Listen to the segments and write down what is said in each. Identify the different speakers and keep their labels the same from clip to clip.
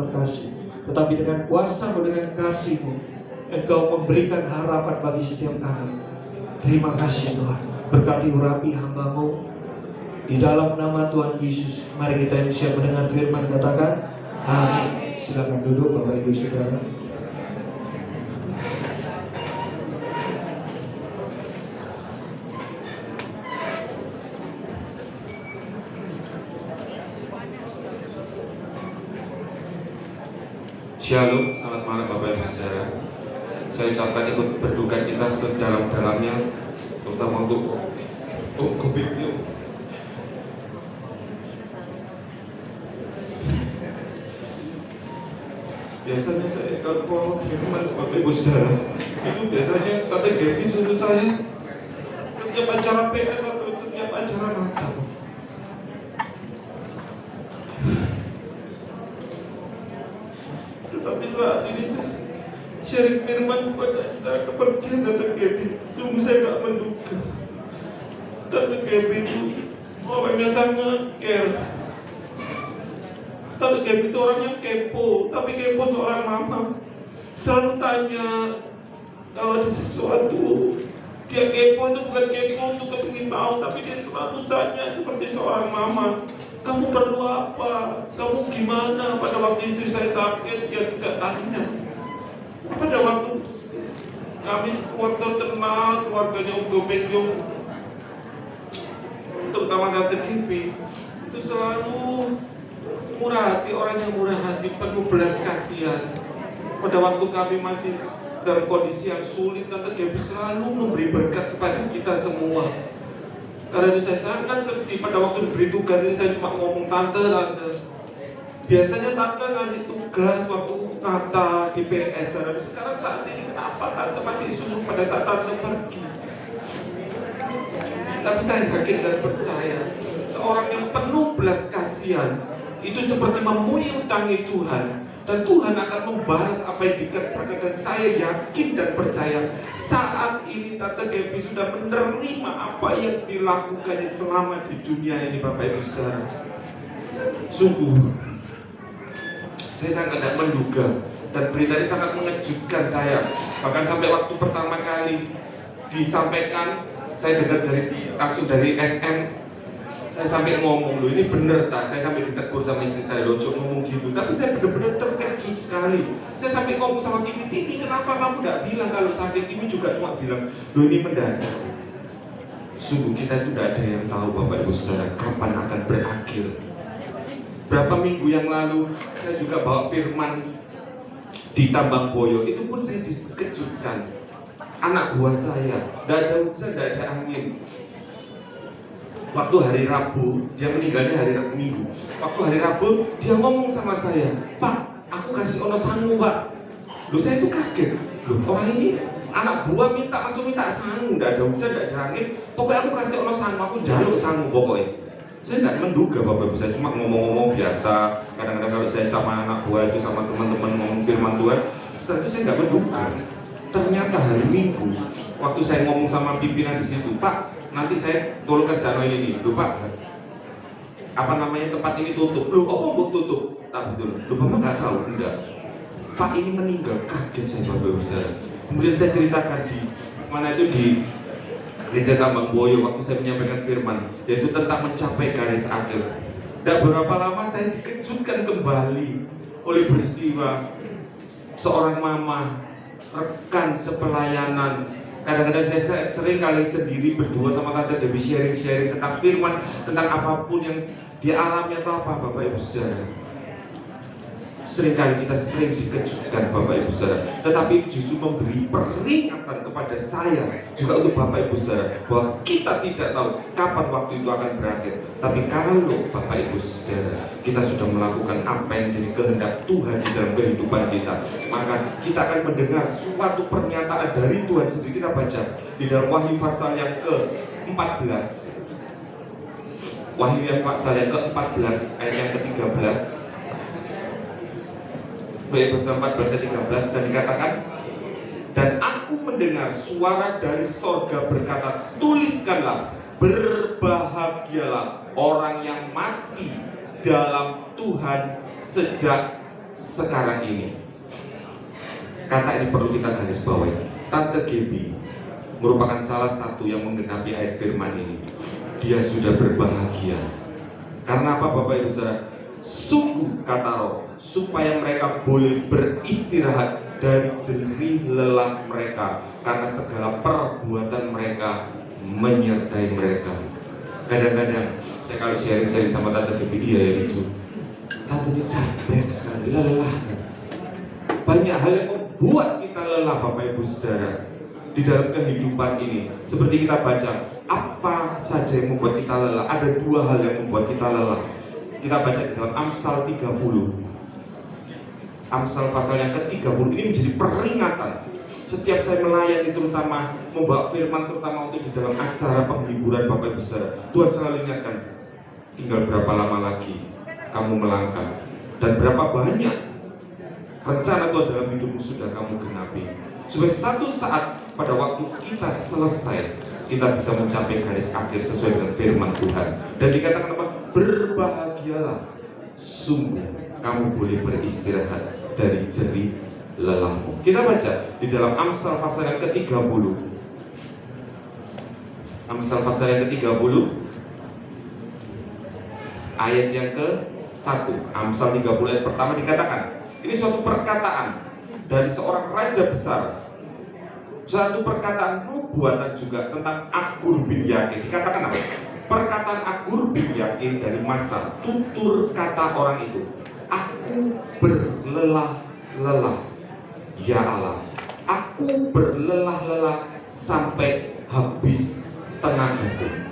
Speaker 1: berterima kasih. Tetapi dengan kuasa-Mu, dengan kasih-Mu, Engkau memberikan harapan bagi setiap kami. Terima kasih Tuhan. Berkati urapi hamba-Mu. Di dalam nama Tuhan Yesus, mari kita yang siap mendengar firman katakan amin. Silakan duduk Bapak Ibu Saudara.
Speaker 2: Shalom, selamat malam Bapak Ibu Saudara. Saya ucapkan ikut berduka cita sedalam-dalamnya, terutama untuk COVID-19. Biasanya saya kalau firman Bapak Ibu Saudara, itu biasanya Tante Devi suruh saya setiap acara PS atau setiap acara Natal. Tetapi saat ini saya sharing firman pada acara kepercayaan Tante Devi, sungguh saya gak menduga Tante Devi itu orangnya sangat care. Tante Devi itu orang yang kepo, tapi kepo seorang mama. Selalu tanya kalau ada sesuatu. Dia kepo itu bukan kepo untuk kepingin tahu, tapi dia selalu tanya seperti seorang mama. Kamu perlu apa? Kamu gimana? Pada waktu istri saya sakit, dia tidak tanya. Pada waktu kami keluarga kenal, keluarganya Om Gopenjong, terutama Tante Devi, itu selalu murah hati, orang yang murah hati, penuh belas kasihan. Pada waktu kami masih dalam kondisi yang sulit, Tante Devi selalu memberi berkat kepada kita semua. Karena itu saya sangat sedih pada waktu diberi tugas ini. Saya cuma ngomong tante. Biasanya tante ngasih tugas waktu Natal di PS, dan sekarang saat ini kenapa tante masih suruh pada saat tante pergi? Tapi saya yakin dan percaya seorang yang penuh belas kasihan itu seperti memenuhi utangi Tuhan, dan Tuhan akan membalas apa yang dikerjakan. Dan saya yakin dan percaya saat ini Tante Devi sudah menerima apa yang dilakukannya selama di dunia ini Bapak Ibu Saudara. Sungguh saya sangat tidak menduga, dan berita ini sangat mengejutkan saya. Bahkan sampai waktu pertama kali disampaikan, saya dengar langsung dari SM. Saya sampai ngomong, loh ini bener tak? Saya sampai ditegur sama istri saya, loh ngomong gitu. Tapi saya benar-benar terkejut sekali. Saya sampai ngomong sama Timi, kenapa kamu tidak bilang kalau sakit? Timi juga cuma bilang, loh ini mendadak. Sungguh kita itu tidak ada yang tahu Bapak Ibu Saudara kapan akan berakhir. Berapa minggu yang lalu saya juga bawa firman di Tambang Boyo, itu pun saya dikejutkan. Anak buah saya, tidak ada hujan, tidak ada angin. Waktu hari Rabu, dia meninggalnya hari Minggu. Waktu hari Rabu, dia ngomong sama saya, Pak, aku kasih ono sangu Pak. Loh saya itu kaget. Loh orang ini anak buah langsung minta sangu, tidak ada hujan, tidak ada angin. Pokoknya aku kasih ono sangu, aku jaluk sangu pokoknya. Saya tidak menduga Bapak Ibu, saya cuma ngomong-ngomong biasa. Kadang-kadang kalau saya sama anak buah itu, sama teman-teman ngomong firman Tuhan, setelah itu saya tidak menduga. Ternyata hari Minggu, waktu saya ngomong sama pimpinan di situ, Pak, nanti saya tolong kerjaan ini. Loh Pak, apa namanya tempat ini tutup. Loh kok mau tutup? Tak betul. Loh Bapak nggak tahu? Enggak. Pak ini meninggal. Kaget saya Bapak Ibu Saudara. Kemudian saya ceritakan di mana itu di Gereja Tambang Boyo waktu saya menyampaikan firman, yaitu tentang mencapai garis akhir. Dan berapa lama saya dikejutkan kembali oleh peristiwa seorang mama, rekan sepelayanan. Kadang-kadang saya sering kali sendiri berdua sama Tante Devi sharing-sharing tentang firman, tentang apapun yang dia alami atau apa Bapak Ibu Saudara. Seringkali kita sering dikejutkan Bapak Ibu Saudara, tetapi justru memberi peringatan kepada saya juga untuk Bapak Ibu Saudara bahwa kita tidak tahu kapan waktu itu akan berakhir. Tapi kalau Bapak Ibu Saudara kita sudah melakukan apa yang jadi kehendak Tuhan di dalam kehidupan kita, maka kita akan mendengar suatu pernyataan dari Tuhan sendiri. Kita baca di dalam Wahyu pasal yang ke-14. Wahyu yang pasal yang ke-14 ayat yang ke-13. Wahyu pasal 14 ayat 13, dan dikatakan, dan aku mendengar suara dari sorga berkata, tuliskanlah, berbahagialah orang yang mati dalam Tuhan sejak sekarang ini. Kata ini perlu kita garis bawahi. Tante Gaby merupakan salah satu yang menggenapi ayat firman ini. Dia sudah berbahagia. Karena apa Bapak Ibu Saudara? Sungguh kata Roh, supaya mereka boleh beristirahat dari jerih lelah mereka, karena segala perbuatan mereka menyertai mereka. Kadang-kadang saya kalau sharing sama Tante Gaby, dia ya lucu. Tante ini capek sekali, lelah. Banyak hal yang membuat kita lelah Bapak Ibu Saudara di dalam kehidupan ini. Seperti kita baca, apa saja yang membuat kita lelah? Ada dua hal yang membuat kita lelah. Kita baca di dalam Amsal 30. Amsal pasal yang ke-30 ini menjadi peringatan. Setiap saya melayani, terutama membawa firman, terutama untuk di dalam acara penghiburan Bapak Ibu Saudara, Tuhan selalu ingatkan, tinggal berapa lama lagi kamu melangkah, dan berapa banyak rencana Tuhan dalam hidupmu sudah kamu genapi, supaya satu saat pada waktu kita selesai, kita bisa mencapai garis akhir sesuai dengan firman Tuhan. Dan dikatakan apa? Berbahagialah, sungguh kamu boleh beristirahat dari jerih lelahmu. Kita baca di dalam Amsal pasal yang ke-30. Amsal pasal yang ke-30 ayat yang ke-1. Amsal 30 ayat pertama dikatakan, ini suatu perkataan dari seorang raja besar, suatu perkataan nubuatan juga tentang Agur bin Yakin. Dikatakan apa? Perkataan Agur bin Yakin dari masa tutur kata orang itu, aku berlelah-lelah, ya Allah, aku berlelah-lelah sampai habis tenagaku.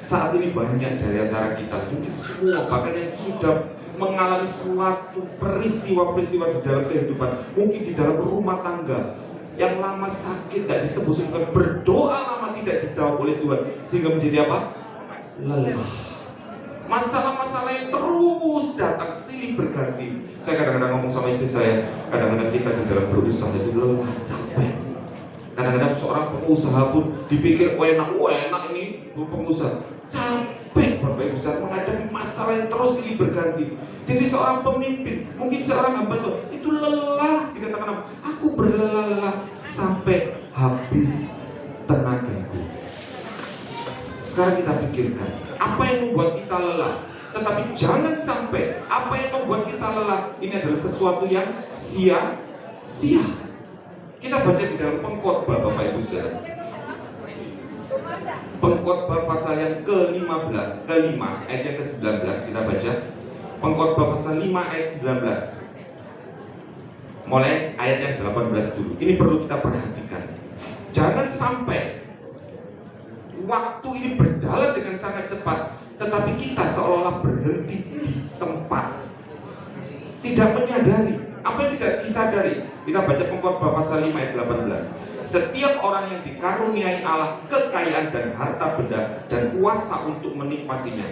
Speaker 2: Saat ini banyak dari antara kita, mungkin semua, bahkan yang sudah mengalami suatu peristiwa-peristiwa di dalam kehidupan, mungkin di dalam rumah tangga, yang lama sakit tidak disembuhkan, berdoa lama tidak dijawab oleh Tuhan, sehingga menjadi apa? Lelah. Masalah-masalah yang terus datang silih berganti. Saya kadang-kadang ngomong sama istri saya, kadang-kadang kita di dalam berusaha itu lelah, capek. Kadang-kadang seorang pengusaha pun dipikir enak ini pengusaha, capek Bapak Ibu Saudara menghadapi masalah yang terus silih berganti. Jadi seorang pemimpin, mungkin seorang hamba Tuhan itu lelah, dikatakan apa? Aku berlelah-lelah sampai habis tenagaku. Sekarang kita pikirkan, apa yang membuat kita lelah? Tetapi jangan sampai apa yang membuat kita lelah ini adalah sesuatu yang sia-sia. Kita baca di dalam Pengkhotbah Bapak Ibu Saudara. Pengkhotbah pasal yang ke-5 ayat yang ke-19 kita baca. Pengkhotbah pasal 5 ayat 19. Mulai ayat yang 18 dulu. Ini perlu kita perhatikan. Jangan sampai waktu ini berjalan dengan sangat cepat, tetapi kita seolah-olah berhenti di tempat, tidak menyadari apa yang tidak disadari. Kita baca Pengkhotbah pasal 5 ayat 18. Setiap orang yang dikaruniai Allah kekayaan dan harta benda dan kuasa untuk menikmatinya.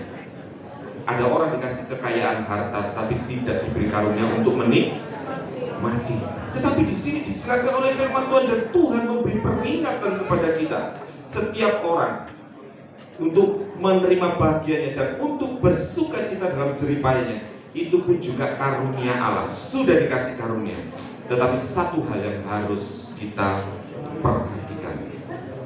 Speaker 2: Ada orang dikasih kekayaan harta tapi tidak diberi karunia untuk menikmati. Tetapi di sini dijelaskan oleh firman Tuhan, dan Tuhan memberi peringatan kepada kita. Setiap orang untuk menerima bahagianya dan untuk bersuka cita dalam jerih payahnya, itu pun juga karunia Allah, sudah dikasih karunia. Tetapi satu hal yang harus kita perhatikan,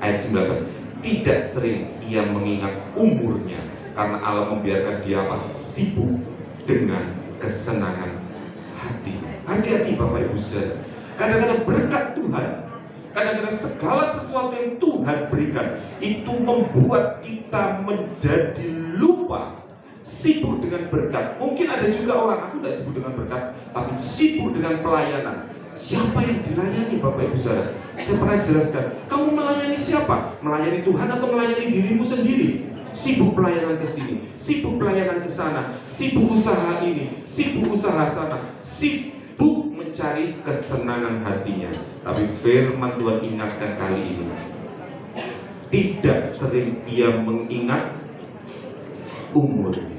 Speaker 2: ayat 19, tidak sering ia mengingat umurnya, karena Allah membiarkan dia sibuk dengan kesenangan hati. Hati-hati Bapak Ibu Saudara. Kadang-kadang berkat Tuhan, kadang-kadang segala sesuatu yang Tuhan berikan itu membuat kita menjadi lupa, sibuk dengan berkat. Mungkin ada juga orang, aku tidak sibuk dengan berkat, tapi sibuk dengan pelayanan. Siapa yang dilayani Bapak Ibu Saudara? Saya pernah jelaskan, kamu melayani siapa? Melayani Tuhan atau melayani dirimu sendiri? Sibuk pelayanan ke sini, sibuk pelayanan ke sana, sibuk usaha ini, sibuk usaha sana, sibuk mencari kesenangan hatinya. Tapi firman Tuhan ingatkan kali ini, tidak sering ia mengingat umurnya.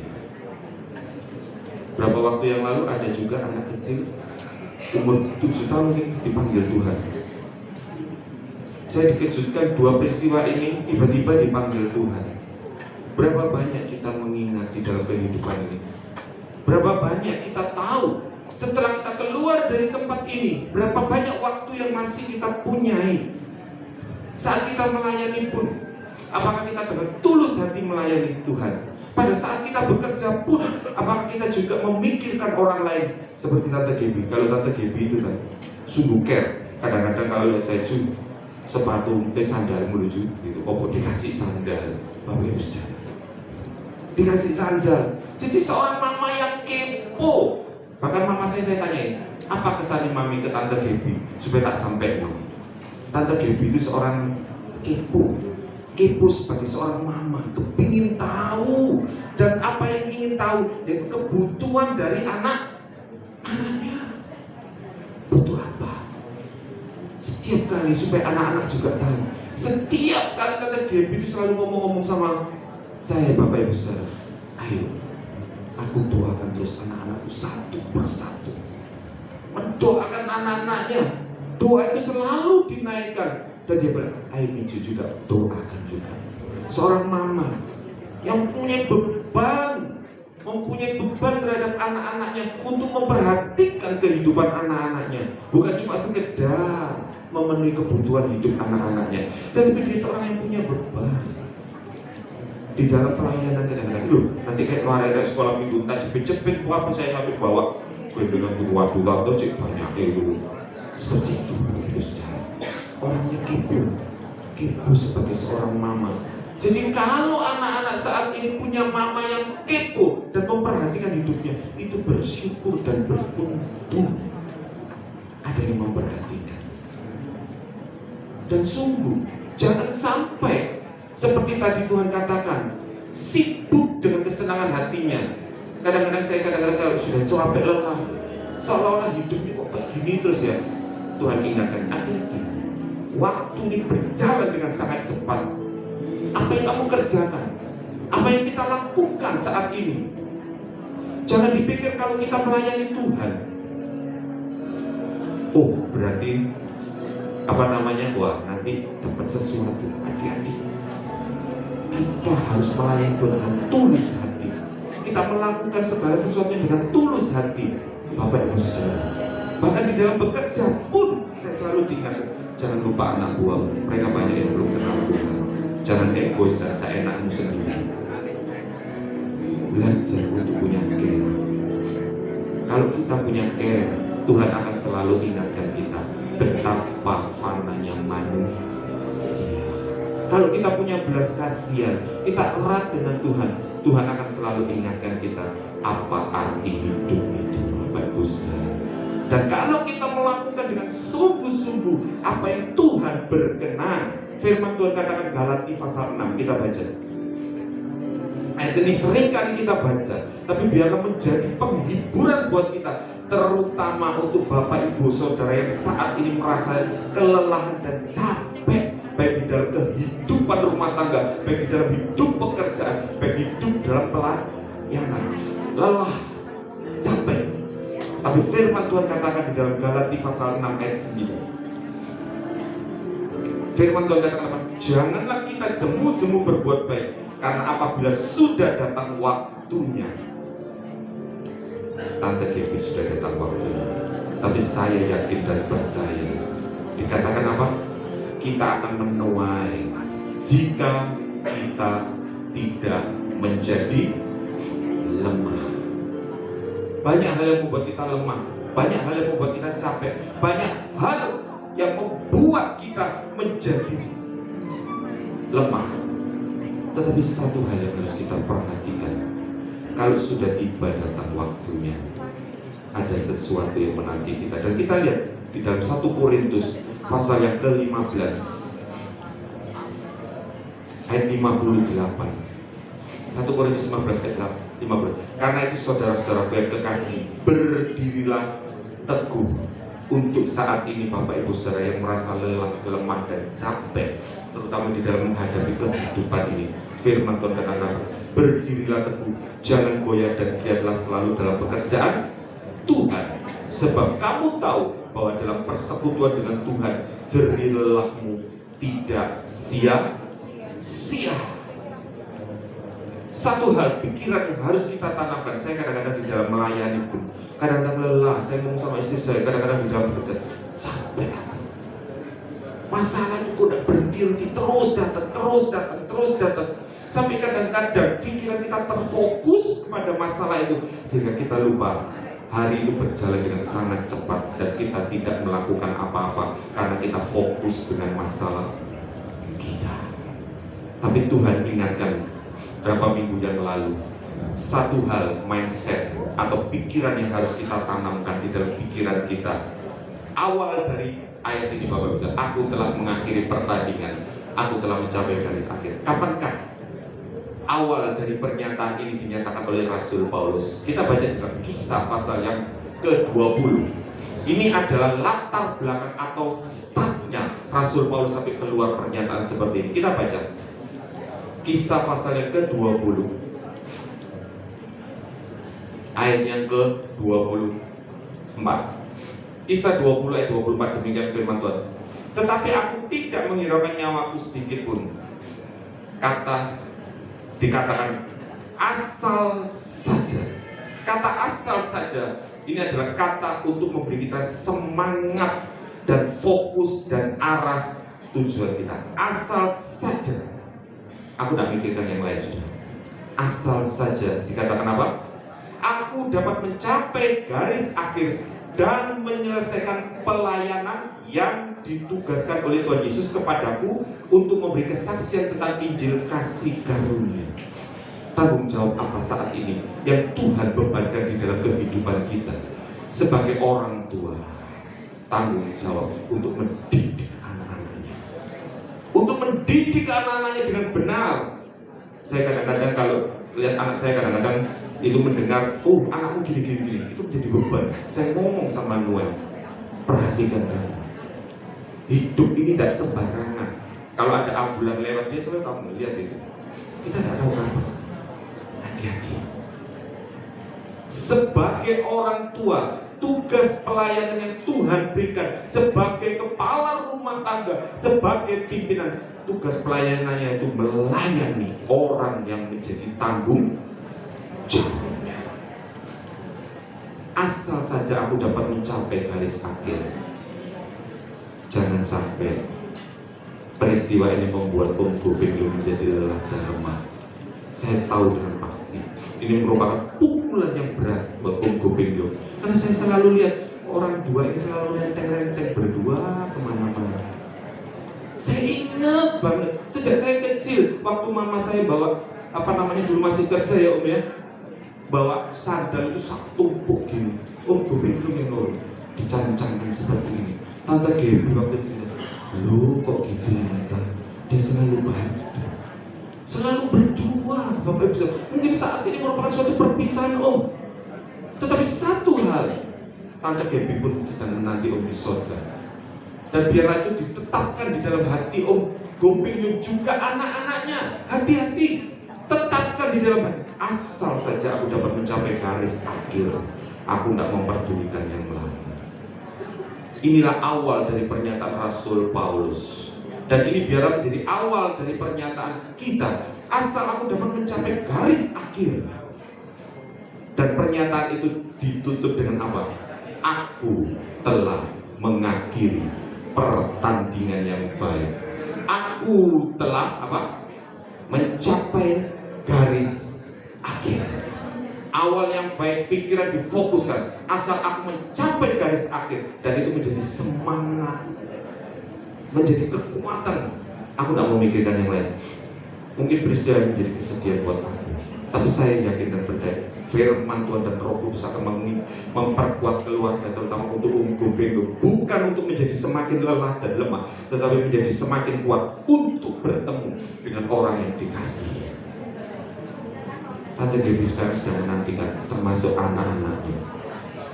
Speaker 2: Berapa waktu yang lalu ada juga anak kecil umur 7 tahun mungkin dipanggil Tuhan. Saya dikejutkan dua peristiwa ini tiba-tiba dipanggil Tuhan. Berapa banyak kita mengingat di dalam kehidupan ini? Berapa banyak kita tahu Setelah kita keluar dari tempat ini, berapa banyak waktu yang masih kita punyai? Saat kita melayani pun, apakah kita dengan tulus hati melayani Tuhan? Pada saat kita bekerja pun, apakah kita juga memikirkan orang lain? Seperti Tante Gaby. Kalau Tante Gaby itu kan sungguh care. Kadang-kadang kalau lihat saya sepatu sandal menuju gitu, kok dikasih sandal, Bapak Ibu Saudara, dikasih sandal. Jadi seorang mama yang kepo. Bahkan mama saya tanyain, apa kesannya mami ke Tante Gaby supaya tak sampai no. Tante Gaby itu seorang kepo sebagai seorang mama, kepingin tahu, dan apa yang ingin tahu yaitu kebutuhan dari anaknya. Butuh apa? Setiap kali supaya anak-anak juga tahu. Setiap kali Tante Gaby itu selalu ngomong-ngomong sama saya, Bapak Ibu Saudara, ayo, aku doakan terus anak-anakku satu persatu. Mendoakan anak-anaknya. Doa itu selalu dinaikkan. Dan dia bilang, ayo Miju juga doakan juga. Seorang mama yang mempunyai beban terhadap anak-anaknya untuk memperhatikan kehidupan anak-anaknya. Bukan cuma sekedar memenuhi kebutuhan hidup anak-anaknya, tapi dia seorang yang punya beban. Di dalam pelayanan kadang-kadang, loh, nanti kayak kemarin sekolah minggu, tak cepet-cepet, apa saya sampai bawa dengan waduh atau cek banyak itu. Seperti itu, orangnya kepo sebagai seorang mama. Jadi kalau anak-anak saat ini punya mama yang kepo dan memperhatikan hidupnya, itu bersyukur dan beruntung ada yang memperhatikan. Dan sungguh jangan sampai seperti tadi Tuhan katakan, sibuk dengan kesenangan hatinya. Kadang-kadang kalau sudah capek lelah, seolah-olah hidup ini kok kayak gini terus ya. Tuhan ingatkan, hati-hati. Waktu ini berjalan dengan sangat cepat. Apa yang kamu kerjakan, apa yang kita lakukan saat ini, jangan dipikir kalau kita melayani Tuhan, oh berarti wah nanti dapat sesuatu. Hati-hati. Kita harus melayani Tuhan dengan tulus hati. Kita melakukan segala sesuatu dengan tulus hati, Bapak Ibu Saudara. Bahkan di dalam bekerja pun saya selalu diingatkan, jangan lupa anak buah. Mereka banyak yang belum kenal Tuhan. Jangan egois dan seenakmu sendiri. Belajar untuk punya care. Kalau kita punya care, Tuhan akan selalu ingatkan kita betapa fananya manusia. Kalau kita punya belas kasihan, kita erat dengan Tuhan, Tuhan akan selalu ingatkan kita apa arti hidup itu, Bapak Ibu Saudara. Dan kalau kita melakukan dengan sungguh-sungguh apa yang Tuhan berkenan, firman Tuhan katakan Galati pasal 6, kita baca. Ayat ini sering kali kita baca, tapi biarlah menjadi penghiburan buat kita, terutama untuk Bapak Ibu Saudara yang saat ini merasa kelelahan dan capek, baik di dalam kehidupan rumah tangga, baik di dalam hidup pekerjaan, baik hidup dalam pelayanan, lelah, capek. Tapi firman Tuhan katakan di dalam Galati pasal 6 ayat 9. Firman Tuhan katakan, janganlah kita jemu-jemu berbuat baik, karena apabila sudah datang waktunya. Tante Gaby sudah datang waktunya. Tapi saya yakin dan percaya, dikatakan apa? Kita akan menuai jika kita tidak menjadi lemah. Banyak hal yang membuat kita lemah, banyak hal yang membuat kita capek, banyak hal yang membuat kita menjadi lemah. Tetapi satu hal yang harus kita perhatikan, kalau sudah tiba datang waktunya, ada sesuatu yang menanti kita. Dan kita lihat di dalam 1 Korintus pasal yang ke-15 ayat 58. 1 Korintus 15 ayat 50. Karena itu saudara-saudaraku yang kekasih, berdirilah teguh. Untuk saat ini Bapak Ibu Saudara yang merasa lelah, lemah dan capek, terutama di dalam menghadapi kehidupan ini, firman Tuhan katakan, berdirilah teguh, jangan goyah dan giatlah selalu dalam pekerjaan Tuhan, sebab kamu tahu bahwa dalam persekutuan dengan Tuhan jerih lelahmu tidak sia-sia. Satu hal, pikiran yang harus kita tanamkan. Saya kadang-kadang di dalam melayani pun kadang-kadang lelah. Saya ngomong sama istri saya, kadang-kadang di dalam bekerja capek aku. Masalah itu udah berhenti, terus datang. Sampai kadang-kadang pikiran kita terfokus pada masalah itu, sehingga kita lupa hari itu berjalan dengan sangat cepat dan kita tidak melakukan apa-apa karena kita fokus dengan masalah kita. Tapi Tuhan ingatkan berapa minggu yang lalu, satu hal, mindset atau pikiran yang harus kita tanamkan di dalam pikiran kita. Awal dari ayat ini Bapak Ibu, aku telah mengakhiri pertandingan, aku telah mencapai garis akhir. Kapankah awal dari pernyataan ini dinyatakan oleh Rasul Paulus? Kita baca di dalam Kisah pasal yang ke-20. Ini adalah latar belakang atau startnya Rasul Paulus sampai keluar pernyataan seperti ini. Kita baca Kisah pasal yang ke-20 ayat yang ke-24. Kisah 20 ayat 24, demikian firman Tuhan. Tetapi aku tidak menghiraukan nyawaku sedikit pun. Dikatakan asal saja. Kata asal saja ini adalah kata untuk memberi kita semangat dan fokus dan arah tujuan kita. Asal saja. Aku tidak mikirkan yang lain sudah. Asal saja dikatakan apa? Aku dapat mencapai garis akhir dan menyelesaikan pelayanan yang ditugaskan oleh Tuhan Yesus kepadaku untuk memberi kesaksian tentang Injil kasih karunia. Tanggung jawab apa saat ini yang Tuhan bebankan di dalam kehidupan kita sebagai orang tua? Tanggung jawab untuk mendidik anak-anaknya, untuk mendidik anak-anaknya dengan benar. Saya kadang-kadang kalau lihat anak saya kadang-kadang itu mendengar, oh anakku gini, itu menjadi beban. Saya ngomong sama Noel, perhatikan kan, hidup ini tidak sembarangan. Kalau ada ambulan lewat dia selalu kamu lihat itu, kita tidak tahu apa. Hati-hati. Sebagai orang tua, tugas pelayanan yang Tuhan berikan sebagai kepala rumah tangga, sebagai pimpinan, tugas pelayanannya itu melayani orang yang menjadi tanggung jawabnya. Asal saja aku dapat mencapai garis akhir. Jangan sampai peristiwa ini membuat Om Gopeng menjadi lelah dan lemah. Saya tahu dengan pasti ini merupakan pukulan yang berat buat Om Gopeng. Karena saya selalu lihat orang dua ini selalu renteng-renteng berdua kemana-mana. Saya ingat banget sejak saya kecil, waktu mama saya bawa dulu masih kerja ya Om ya, bawa sandal itu satu tumpuk gini. Om Gopeng itu yang dicancangkan seperti ini. Tante Gaby waktu itu, lu kok gitu ya Neta? Dia selalu bantu, selalu berjuang. Bapak Ibu, mungkin saat ini merupakan suatu perpisahan Om, tetapi satu hal, Tante Gaby pun sedang menanti Om di surga. Dan biarlah itu ditetapkan di dalam hati Om Gopeng juga anak-anaknya. Hati-hati, tetapkan di dalam hati. Asal saja aku dapat mencapai garis akhir, aku tidak memperdulikan yang lain. Inilah awal dari pernyataan Rasul Paulus. Dan ini biarlah menjadi awal dari pernyataan kita. Asal aku dapat mencapai garis akhir. Dan pernyataan itu ditutup dengan apa? Aku telah mengakhiri pertandingan yang baik. Aku telah mencapai garis akhir. Awal yang baik, pikiran difokuskan. Asal aku mencapai garis akhir, dan itu menjadi semangat, menjadi kekuatan. Aku tidak memikirkan yang lain. Mungkin peristiwa ini menjadi kesedihan buat aku, tapi saya yakin dan percaya firman Tuhan dan Roh Kudus akan memperkuat keluarga, terutama untuk Om Gopeng, bukan untuk menjadi semakin lelah dan lemah, tetapi menjadi semakin kuat untuk bertemu dengan orang yang dikasihi. Tante Gaby sekarang sedang menantikan, termasuk anak-anaknya,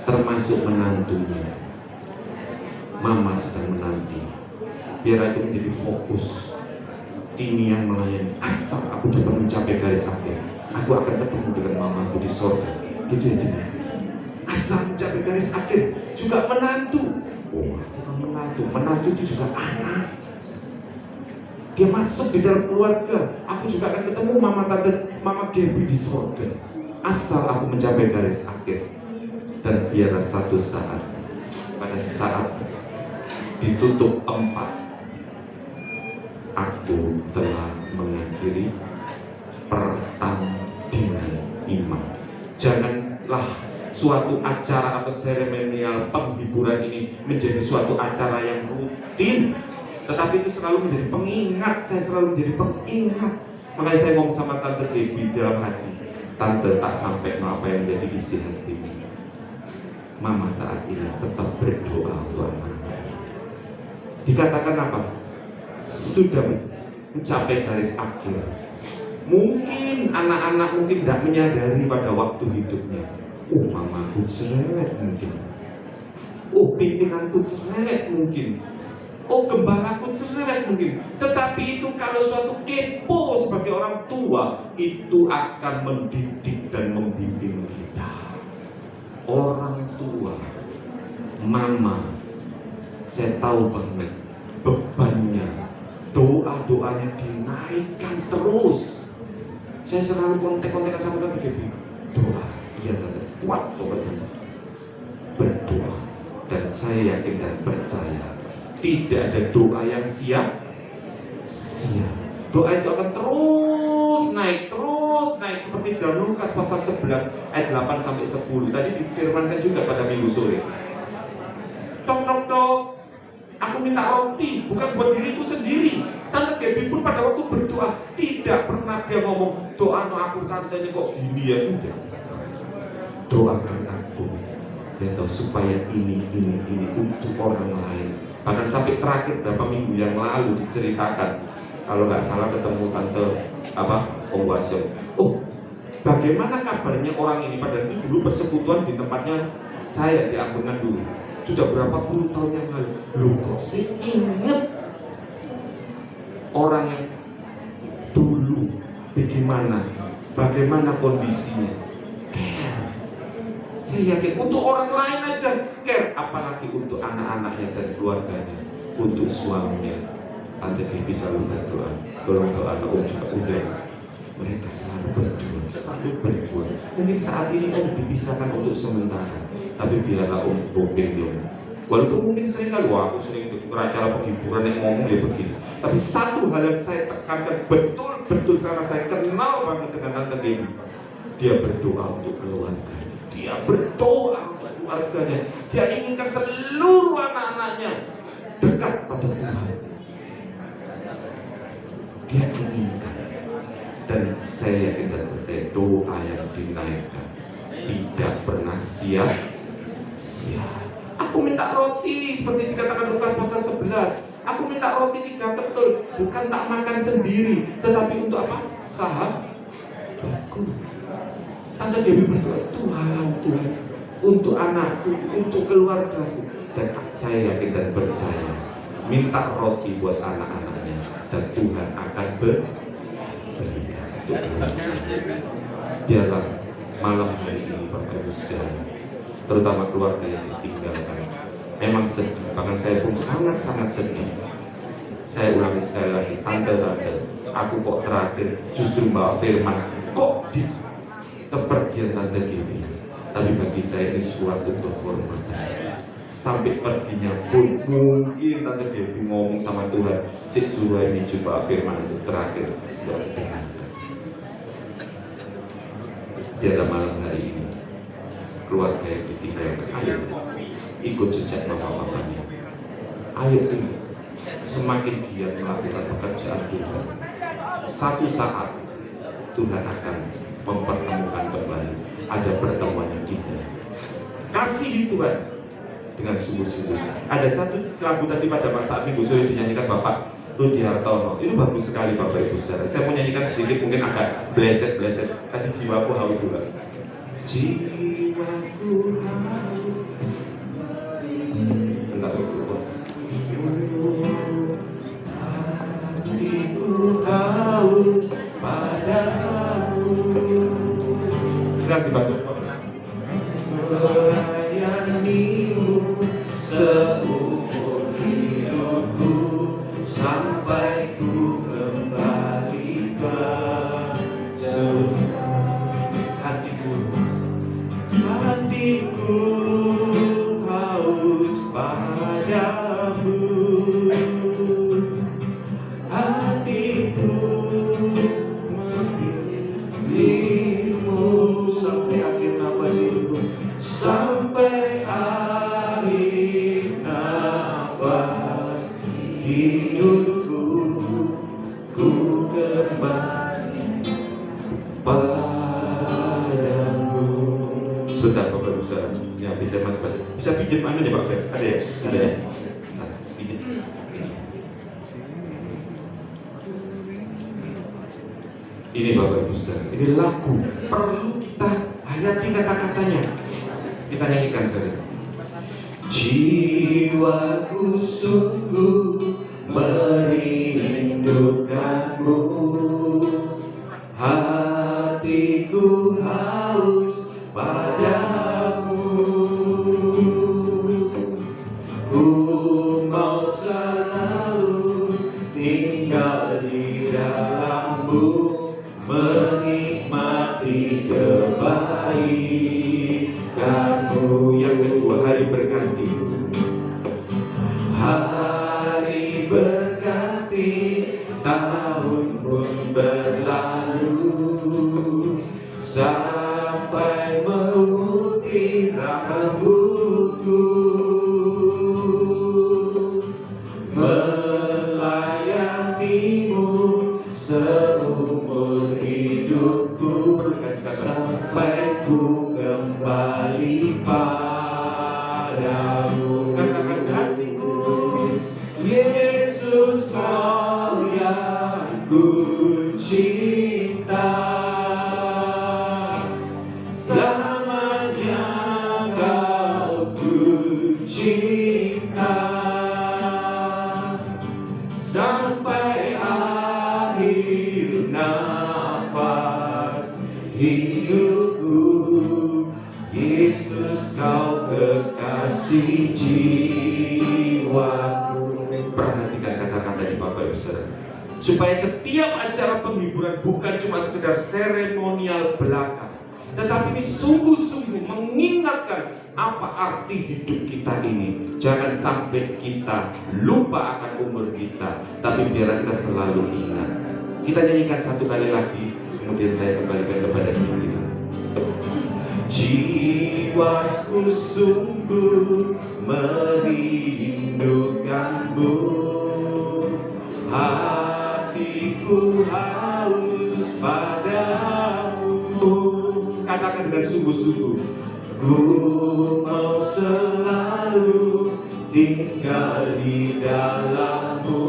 Speaker 2: termasuk menantunya. Mama sedang menanti. Biar itu menjadi fokus. Ini yang melayani. Asal aku dapat mencapai garis akhir, aku akan ketemu dengan mamaku di surga. Gitu ya Dina. Asal mencapai garis akhir, juga menantu. Oh, bukan menantu. Menantu itu juga anak. Dia masuk di dalam keluarga. Aku juga akan ketemu mama tante, mama Gaby di surga. Asal aku mencapai garis akhir. Dan biarlah satu saat, pada saat ditutup 4, aku telah mengakhiri pertandingan iman. Janganlah suatu acara atau seremonial penghiburan ini menjadi suatu acara yang rutin, tetapi itu selalu menjadi pengingat. Saya selalu menjadi pengingat. Makanya saya ngomong sama Tante Gaby dalam hati, Tante, tak sampai apa yang menjadi isi hatimu. Mama saat ini tetap berdoa untuk anak-anak. Dikatakan apa? Sudah mencapai garis akhir. Mungkin anak-anak mungkin tidak menyadari pada waktu hidupnya. Oh, mamaku cerewet mungkin. Oh, pimpinanku cerewet mungkin. Oh, gembalaku cerewet mungkin. Tetapi itu kalau suatu kepo sebagai orang tua, itu akan mendidik dan membimbing kita. Orang tua, mama, saya tahu banget bebannya, doa-doanya dinaikkan terus. Saya selalu kontek-kontekan sama Tante Gaby. Doa, iya Tante, kuat doa Tante. Berdoa, dan saya yakin dan percaya tidak ada doa yang sia-sia. Doa itu akan terus naik seperti dalam Lukas pasal 11 ayat 8 sampai 10. Tadi difirmankan juga pada minggu sore. Tok tok tok, aku minta roti bukan buat diriku sendiri. Tante Gaby pun pada waktu berdoa tidak pernah dia ngomong, doa no aku tante ini kok gini ya, tidak. Doakan aku ya tahu supaya ini untuk orang lain. Bahkan sampai terakhir berapa minggu yang lalu diceritakan, kalau nggak salah ketemu Tante Om Wasyo. Oh, bagaimana kabarnya orang ini? Padahal itu dulu persekutuan di tempatnya saya di Ambengan dulu. Sudah berapa puluh tahun yang lalu. Loh kok sih inget orang yang dulu bagaimana kondisinya? Care. Saya yakin untuk orang lain aja care, apalagi untuk anak-anaknya dan keluarganya, untuk suaminya. Tante Gaby selalu berdoa. Tolong doa Om juga udah. Mereka selalu berjuang. Mungkin saat ini Om dipisahkan untuk sementara, tapi biarlah Om Bopeng. Walaupun mungkin sering kali, aku sering ikut acara penghiburan yang ngomong ya begini. Tapi satu hal yang saya tekankan betul karena saya kenal banget dengan Tante Gaby. Dia berdoa untuk keluarganya. Dia berdoa untuk keluarganya. Dia inginkan seluruh anak-anaknya dekat pada Tuhan. Dia inginkan. Dan saya yakin dan percaya doa yang dinaikkan tidak pernah sia-sia. Aku minta roti seperti dikatakan Lukas pasal 11. Aku minta roti 3 ketul, bukan tak makan sendiri, tetapi untuk apa? Sahabatku. Tante Gaby berdoa, Tuhan, untuk anakku, untuk keluargaku. Dan saya yakin dan percaya, minta roti buat anak-anaknya, dan Tuhan akan berikan. Biarlah malam hari ini Bapak Ibu Saudara, terutama keluarga yang ditinggalkan, memang sedih. Bahkan saya pun sangat sedih. Saya ulangi sekali lagi, tante, aku kok terakhir justru bawa firman kok di kepergian Tante Gaby. Tapi bagi saya ini suatu kehormatan. Sampai perginya pun mungkin Tante Gaby ngomong sama Tuhan, sik suruh ini coba firman itu terakhir untuk didengarkan. Pada malam hari ini keluarga yang ditinggalkan, ayo ikut jejak bapak-bapaknya. Ayo semakin giat melakukan pekerjaan Tuhan. Satu saat Tuhan akan mempertemukan kembali. Ada pertemuan yang kita kasihi Tuhan dengan sungguh-sungguh. Ada satu lagu tadi pada saat minggu sore dinyanyikan Bapak Rudi Hartono. Itu bagus sekali Bapak Ibu Saudara. Saya mau nyanyikan sedikit, mungkin agak bleset. Tadi jiwaku haus juga. Jiwaku haus. Enggak lupa. Hatiku haus padamu. Silakan dibantu. Melayanimu seumur hidupku sampai ku saya manfaat. Bisa pinjam anunya Pak Fer? Ada ya? Ada ya? Nah, pinjam. Ini Bapak Ibu Saudara, ini lagu perlu kita hayati kata-katanya. Kita nyanyikan sekali. Jiwaku sungguh merindukanmu, hatiku haus padamu. Ku mau selalu tinggal di dalammu, menikmati kebaikanmu. Yang kedua, hari berganti. Hari berganti, tahun pun berlalu, sampai memutih rambutku, melayanimu seumur hidupku, sampai ku kembali padamu. Katakan hatiku, Yesus kau yang ku cinta, selamanya kau ku cinta, sampai akhir nafas hidupku. Yesus kau kekasih jiwaku. Perhatikan kata-kata di Bapak Ibu Saudara, supaya setiap acara penghiburan bukan cuma sekedar seremonial belaka, tetapi ini sungguh-sungguh mengingatkan apa arti hidup kita ini. Jangan sampai kita lupa akan umur kita, tapi biarlah kita selalu ingat. Kita nyanyikan satu kali lagi, kemudian saya kembalikan kepada diri. Jiwaku sungguh merindukanmu, hatiku haus padamu. Katakan dengan sungguh-sungguh. Ku mau selalu tinggal di dalammu,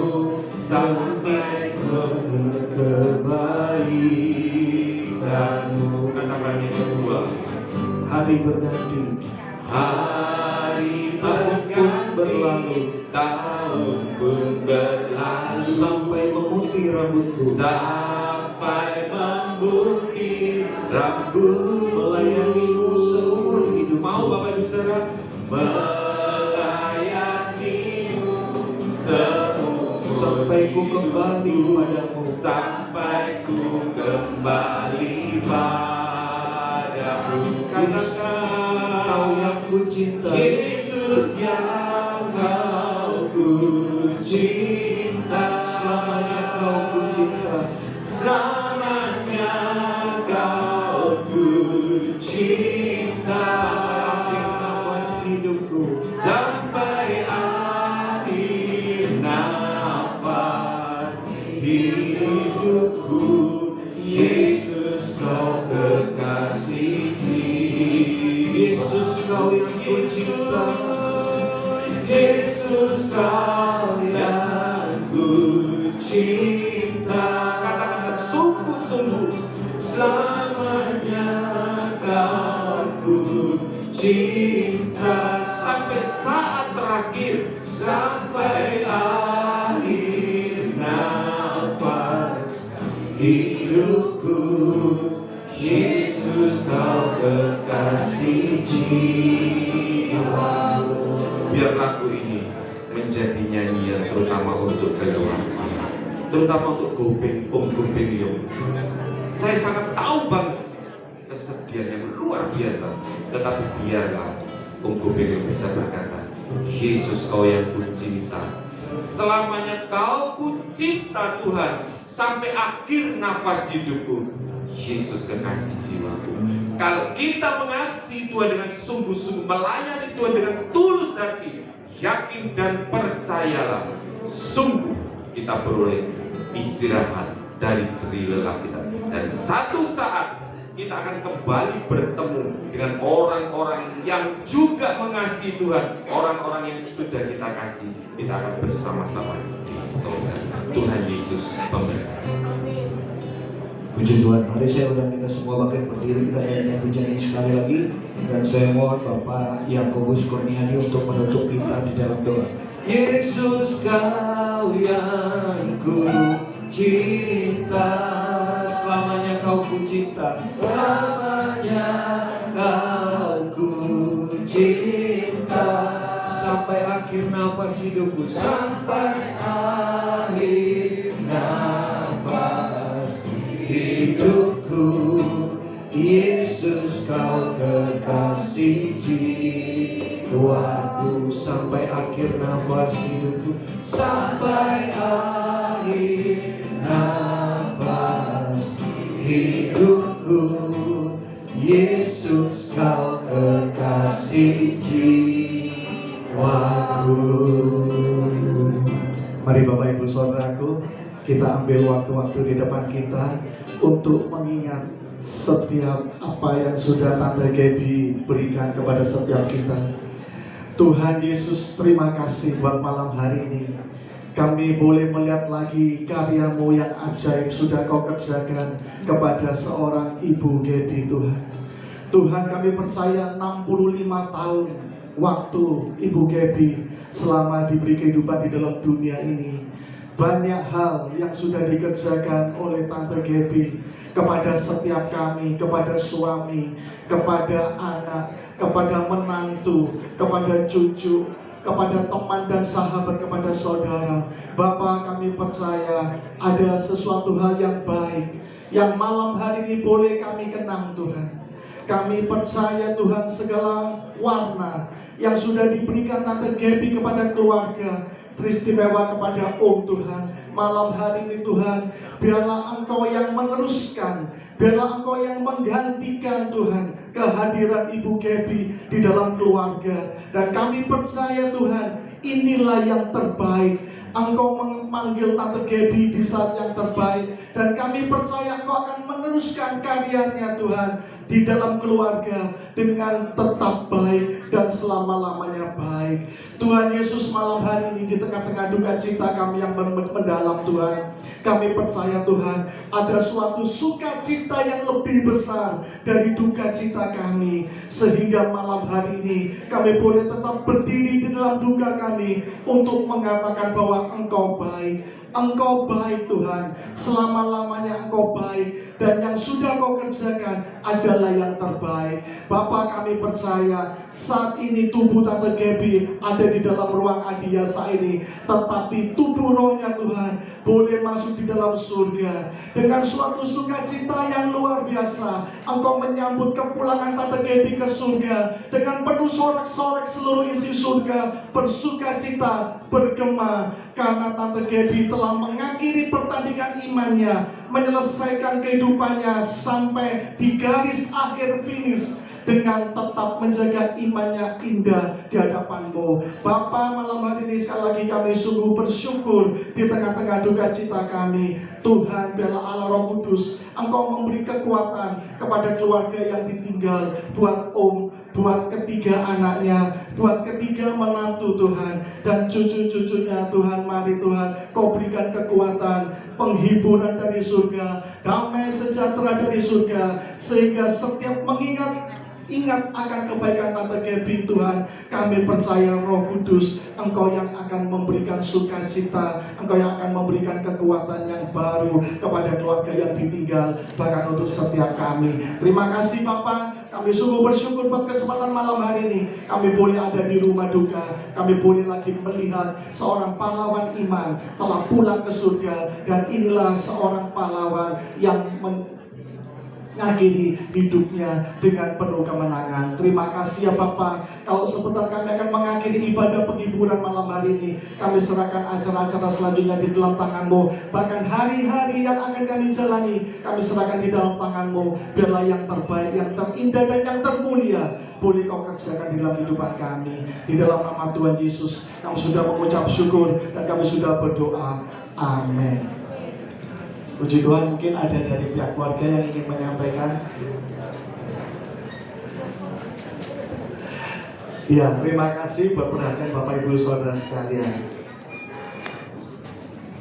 Speaker 2: sampai kebaikanmu. Katakan yang kedua.
Speaker 1: Hari berganti,
Speaker 2: Hari
Speaker 1: tahun pun berlalu,
Speaker 2: tahun pun berlalu,
Speaker 1: sampai memutih rambutku,
Speaker 2: sampai memutih rambut,
Speaker 1: melayanimu seumur hidup.
Speaker 2: Mau Bapak Ibu Saudara? Melayanimu seumur
Speaker 1: sampai ku kembali padamu,
Speaker 2: sampai ku kembali padamu. Katakan,
Speaker 1: kau yang ku cinta,
Speaker 2: Yesus yang kau ku cinta,
Speaker 1: selamanya kau ku cinta,
Speaker 2: selamanya kau ku cinta,
Speaker 1: sampai akhir nafas hidupku,
Speaker 2: sampai akhir nafas hidupku. Yesus kau kekasih jiwa,
Speaker 1: Yesus kau yang ku cinta,
Speaker 2: Yesus kau yang ku cinta. Katakan sungguh-sungguh, selamanya kau ku cinta, sampai saat terakhir, sampai akhir nafas hidupku. Yesus kau kekasih jiwaku. Biar lagu ini menjadi nyanyian terutama untuk keluarga, terutama untuk Gopeng Yung. Saya sangat tahu banget kesedihan yang luar biasa, tetapi biarlah Gopeng Yung bisa berkata, Yesus kau yang ku cinta, selamanya kau ku cinta Tuhan, sampai akhir nafas hidupku. Yesus kekasih jiwaku. Kalau kita mengasihi Tuhan dengan sungguh-sungguh, melayani Tuhan dengan tulus hati, yakin dan percayalah, sungguh kita beroleh istirahat dari jerih lelah kita. Dan satu saat kita akan kembali bertemu dengan orang-orang yang juga mengasihi Tuhan, orang-orang yang sudah kita kasih. Kita akan bersama-sama di surga. Tuhan Yesus memberkati.
Speaker 1: Puji Tuhan, mari saya undang kita semua bangkit berdiri, kita nyanyikan pujian ini sekali lagi. Dan saya mohon Bapak Yakobus Kurniadi untuk menutup kita di dalam doa. Yesus, Kau yang ku cinta, selamanya Kau ku cinta, selamanya Kau ku cinta, sampai akhir nafas hidupku, sampai akhir nafas hidupku. Yesus, Kau kekasih jiwaku, sampai akhir nafas hidupku, sampai akhir nafas hidupku. Yesus, Kau kekasih jiwaku.
Speaker 3: Mari Bapak Ibu Saudaraku, kita ambil waktu-waktu di depan kita untuk mengingat setiap apa yang sudah Tante Gaby berikan kepada setiap kita. Tuhan Yesus, terima kasih buat malam hari ini. Kami boleh melihat lagi karya-Mu yang ajaib sudah Kau kerjakan kepada seorang Ibu Gaby, Tuhan. Tuhan, kami percaya 65 tahun waktu Ibu Gaby selama diberi kehidupan di dalam dunia ini, banyak hal yang sudah dikerjakan oleh Tante Gaby kepada setiap kami, kepada suami, kepada anak, kepada menantu, kepada cucu, kepada teman dan sahabat, kepada saudara. Bapa, kami percaya ada sesuatu hal yang baik yang malam hari ini boleh kami kenang, Tuhan. Kami percaya Tuhan, segala warna yang sudah diberikan Tante Gaby kepada keluarga, teristimewa kepada Tuhan, malam hari ini Tuhan, biarlah Engkau yang meneruskan, biarlah Engkau yang menggantikan Tuhan kehadiran Ibu Gaby di dalam keluarga. Dan kami percaya Tuhan, inilah yang terbaik. Engkau memanggil Tante Gaby di saat yang terbaik, dan kami percaya Engkau akan meneruskan karyanya Tuhan di dalam keluarga dengan tetap baik dan selama-lamanya baik. Tuhan Yesus, malam hari ini di tengah-tengah duka cita kami yang mendalam Tuhan, kami percaya Tuhan, ada suatu sukacita yang lebih besar dari duka cita kami, sehingga malam hari ini kami boleh tetap berdiri di dalam duka kami untuk mengatakan bahwa Engkau baik. Engkau baik Tuhan, selama-lamanya Engkau baik, dan yang sudah Kau kerjakan adalah yang terbaik. Bapa, kami percaya saat ini tubuh Tante Gaby ada di dalam ruang adiasa ini, tetapi tubuh rohnya Tuhan boleh masuk di dalam surga dengan suatu sukacita yang luar biasa. Engkau menyambut kepulangan Tante Gaby ke surga dengan penuh sorak-sorak, seluruh isi surga bersukacita, bergema, karena Tante Gaby telah mengakhiri pertandingan imannya, menyelesaikan kehidupannya sampai di garis akhir finish dengan tetap menjaga imannya indah di hadapan-Mu. Bapa, malam hari ini sekali lagi kami sungguh bersyukur di tengah-tengah duka cita kami. Tuhan, biarlah Allah Roh Kudus, Engkau memberi kekuatan kepada keluarga yang ditinggal, buat buat ketiga anaknya, buat ketiga menantu Tuhan, dan cucu-cucunya Tuhan. Mari Tuhan, Kau berikan kekuatan, penghiburan dari surga, damai sejahtera dari surga, sehingga setiap ingat akan kebaikan Tante Gaby Tuhan, kami percaya Roh Kudus, Engkau yang akan memberikan sukacita, Engkau yang akan memberikan kekuatan yang baru kepada keluarga yang ditinggal, bahkan untuk setiap kami. Terima kasih Bapa, kami sungguh bersyukur buat kesempatan malam hari ini. Kami boleh ada di rumah duka, kami boleh lagi melihat seorang pahlawan iman telah pulang ke surga, dan inilah seorang pahlawan yang mengakhiri hidupnya dengan penuh kemenangan. Terima kasih ya Bapak. Kalau sebentar kami akan mengakhiri ibadah penghiburan malam hari ini, kami serahkan acara-acara selanjutnya di dalam tangan-Mu. Bahkan hari-hari yang akan kami jalani, kami serahkan di dalam tangan-Mu. Biarlah yang terbaik, yang terindah, dan yang termulia boleh Kau kerjakan di dalam kehidupan kami. Di dalam nama Tuhan Yesus, kami sudah mengucap syukur dan kami sudah berdoa. Amin. Puji Tuhan, mungkin ada dari pihak keluarga yang ingin menyampaikan. Ya, terima kasih buat perhatian Bapak Ibu Saudara sekalian.